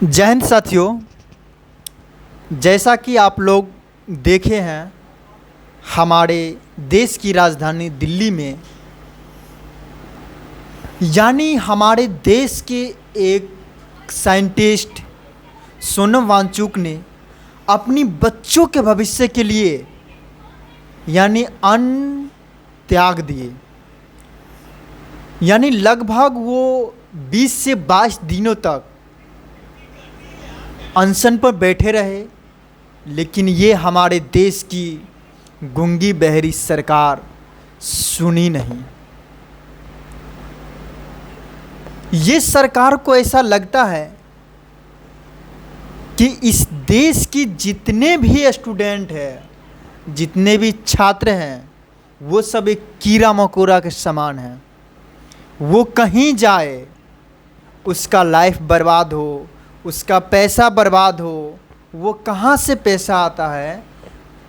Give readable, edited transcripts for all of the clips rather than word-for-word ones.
जय हिंद साथियों। जैसा कि आप लोग देखे हैं, हमारे देश की राजधानी दिल्ली में यानी हमारे देश के एक साइंटिस्ट सोनम वांगचुक ने अपनी बच्चों के भविष्य के लिए यानी अन्न त्याग दिए। यानी लगभग वो 20 से 22 दिनों तक अनशन पर बैठे रहे, लेकिन ये हमारे देश की गूंगी बहरी सरकार सुनी नहीं। ये सरकार को ऐसा लगता है कि इस देश की जितने भी स्टूडेंट हैं, जितने भी छात्र हैं, वो सब एक कीड़ा मकोड़ा के समान हैं। वो कहीं जाए, उसका लाइफ बर्बाद हो, उसका पैसा बर्बाद हो, वो कहाँ से पैसा आता है,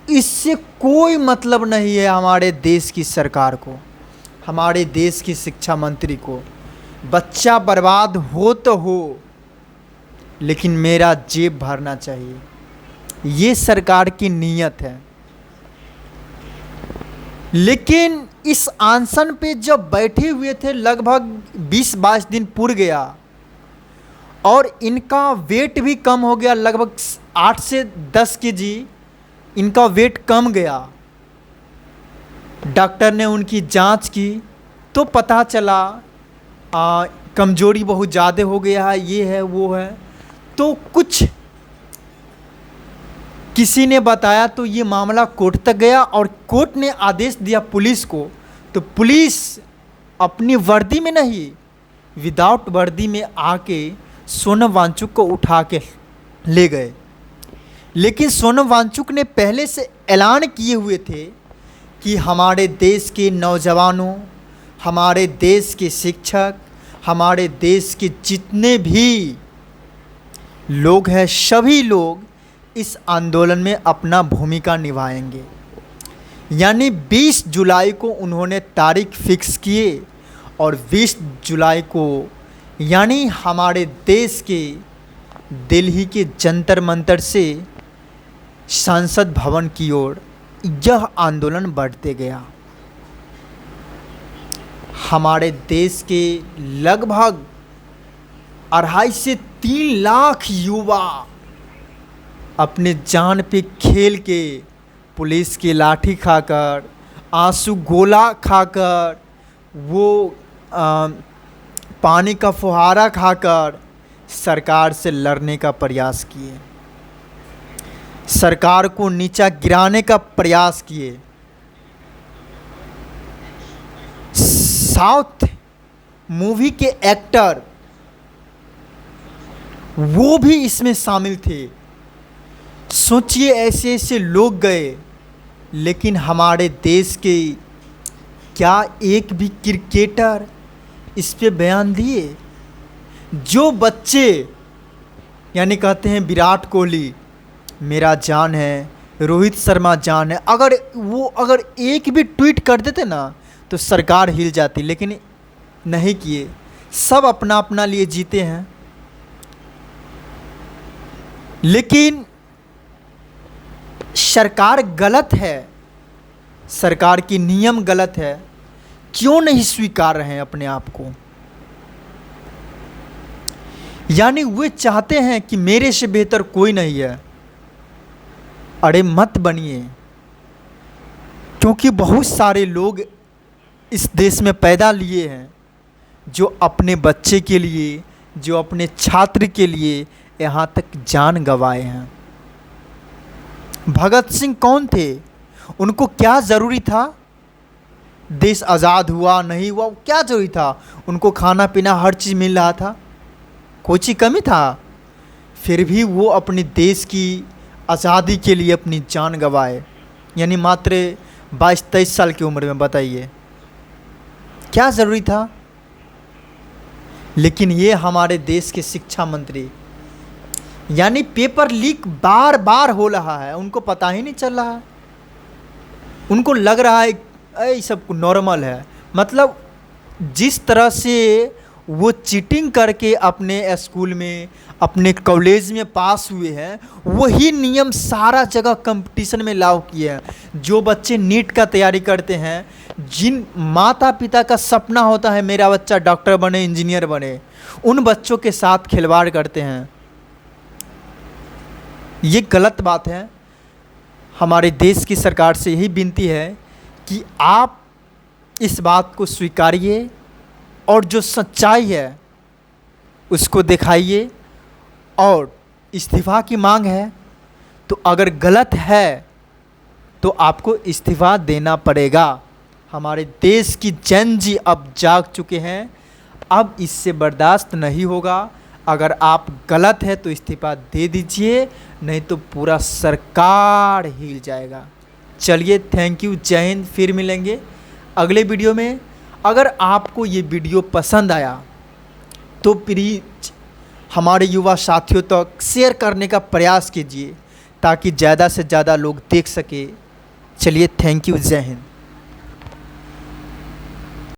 इससे कोई मतलब नहीं है हमारे देश की सरकार को, हमारे देश की शिक्षा मंत्री को। बच्चा बर्बाद हो तो हो, लेकिन मेरा जेब भरना चाहिए, ये सरकार की नीयत है। लेकिन इस अनशन पे जब बैठे हुए थे, लगभग 20-22 दिन पूर गया और इनका वेट भी कम हो गया, लगभग 8 से 10 केजी इनका वेट कम गया। डॉक्टर ने उनकी जांच की तो पता चला कमजोरी बहुत ज़्यादा हो गया है, ये है वो है। तो कुछ किसी ने बताया तो ये मामला कोर्ट तक गया और कोर्ट ने आदेश दिया पुलिस को। तो पुलिस अपनी वर्दी में नहीं, विदाउट वर्दी में आके सोनम वांगचुक को उठा के ले गए। लेकिन सोनम वांगचुक ने पहले से ऐलान किए हुए थे कि हमारे देश के नौजवानों, हमारे देश के शिक्षक, हमारे देश के जितने भी लोग हैं, सभी लोग इस आंदोलन में अपना भूमिका निभाएंगे। यानी 20 जुलाई को उन्होंने तारीख फिक्स किए और 20 जुलाई को यानी हमारे देश के दिल्ली के जंतर मंतर से संसद भवन की ओर यह आंदोलन बढ़ते गया। हमारे देश के लगभग 2.5 से 3 लाख युवा अपने जान पे खेल के, पुलिस की लाठी खाकर, आंसू गोला खाकर, वो पानी का फुहारा खाकर सरकार से लड़ने का प्रयास किए, सरकार को नीचा गिराने का प्रयास किए। साउथ मूवी के एक्टर वो भी इसमें शामिल थे। सोचिए, ऐसे ऐसे लोग गए, लेकिन हमारे देश के क्या एक भी क्रिकेटर इस पे बयान दिए? जो बच्चे यानी कहते हैं विराट कोहली मेरा जान है, रोहित शर्मा जान है, अगर एक भी ट्वीट कर देते ना तो सरकार हिल जाती, लेकिन नहीं किए। सब अपना अपना लिए जीते हैं। लेकिन सरकार गलत है, सरकार की नियम गलत है, क्यों नहीं स्वीकार रहे हैं अपने आप को? यानी वे चाहते हैं कि मेरे से बेहतर कोई नहीं है। अरे मत बनिए, क्योंकि बहुत सारे लोग इस देश में पैदा लिए हैं जो अपने बच्चे के लिए, जो अपने छात्र के लिए यहाँ तक जान गंवाए हैं। भगत सिंह कौन थे? उनको क्या ज़रूरी था? देश आज़ाद हुआ नहीं हुआ, क्या ज़रूरी था? उनको खाना पीना हर चीज़ मिल रहा था, कोई चीज़ कमी था? फिर भी वो अपने देश की आज़ादी के लिए अपनी जान गंवाए, यानी मात्र 22-23 साल की उम्र में। बताइए क्या ज़रूरी था? लेकिन ये हमारे देश के शिक्षा मंत्री, यानी पेपर लीक बार बार हो रहा है, उनको पता ही नहीं चल रहा है। उनको लग रहा है ये सब नॉर्मल है। मतलब जिस तरह से वो चीटिंग करके अपने स्कूल में, अपने कॉलेज में पास हुए हैं, वही नियम सारा जगह कंपटीशन में लागू किए हैं। जो बच्चे नीट का तैयारी करते हैं, जिन माता पिता का सपना होता है मेरा बच्चा डॉक्टर बने, इंजीनियर बने, उन बच्चों के साथ खिलवाड़ करते हैं। ये गलत बात है। हमारे देश की सरकार से यही विनती है कि आप इस बात को स्वीकारिए और जो सच्चाई है उसको दिखाइए। और इस्तीफ़ा की मांग है तो अगर गलत है तो आपको इस्तीफ़ा देना पड़ेगा। हमारे देश की जन जी अब जाग चुके हैं, अब इससे बर्दाश्त नहीं होगा। अगर आप गलत है तो इस्तीफ़ा दे दीजिए, नहीं तो पूरा सरकार हिल जाएगा। चलिए, थैंक यू, जय हिंद। फिर मिलेंगे अगले वीडियो में। अगर आपको ये वीडियो पसंद आया तो प्लीज़ हमारे युवा साथियों तक शेयर करने का प्रयास कीजिए ताकि ज़्यादा से ज़्यादा लोग देख सके। चलिए, थैंक यू, जय हिंद।